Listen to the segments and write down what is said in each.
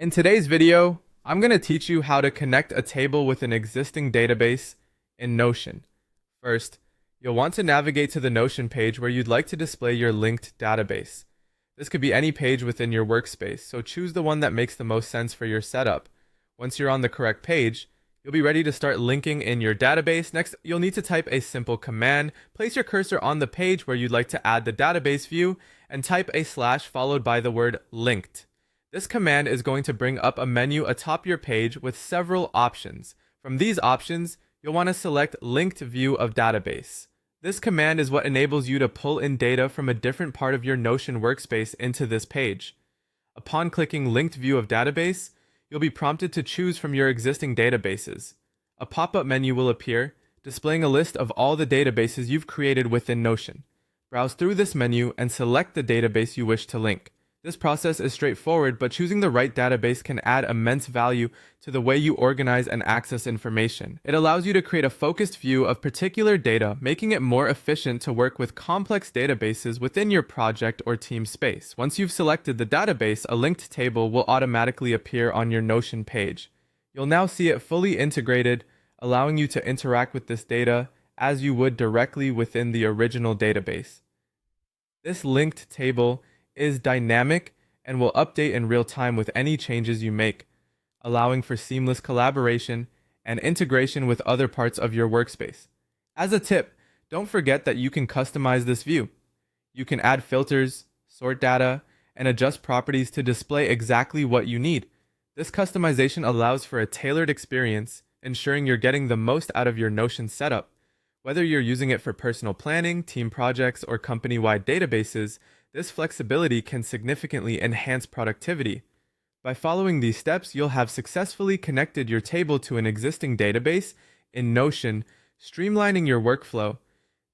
In today's video, I'm going to teach you how to connect a table with an existing database in Notion. First, you'll want to navigate to the Notion page where you'd like to display your linked database. This could be any page within your workspace, so choose the one that makes the most sense for your setup. Once you're on the correct page, you'll be ready to start linking in your database. Next, you'll need to type a simple command. Place your cursor on the page where you'd like to add the database view and type a slash followed by the word linked. This command is going to bring up a menu atop your page with several options. From these options, you'll want to select Linked View of Database. This command is what enables you to pull in data from a different part of your Notion workspace into this page. Upon clicking Linked View of Database, you'll be prompted to choose from your existing databases. A pop-up menu will appear, displaying a list of all the databases you've created within Notion. Browse through this menu and select the database you wish to link. This process is straightforward, but choosing the right database can add immense value to the way you organize and access information. It allows you to create a focused view of particular data, making it more efficient to work with complex databases within your project or team space. Once you've selected the database, a linked table will automatically appear on your Notion page. You'll now see it fully integrated, allowing you to interact with this data as you would directly within the original database. This linked table is dynamic and will update in real time with any changes you make, allowing for seamless collaboration and integration with other parts of your workspace. As a tip, don't forget that you can customize this view. You can add filters, sort data, and adjust properties to display exactly what you need. This customization allows for a tailored experience, ensuring you're getting the most out of your Notion setup. Whether you're using it for personal planning, team projects, or company-wide databases, this flexibility can significantly enhance productivity. By following these steps, you'll have successfully connected your table to an existing database in Notion, streamlining your workflow.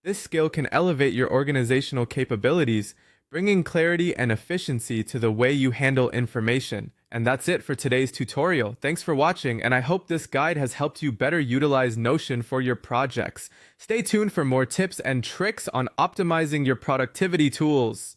This skill can elevate your organizational capabilities, bringing clarity and efficiency to the way you handle information. And that's it for today's tutorial. Thanks for watching, and I hope this guide has helped you better utilize Notion for your projects. Stay tuned for more tips and tricks on optimizing your productivity tools.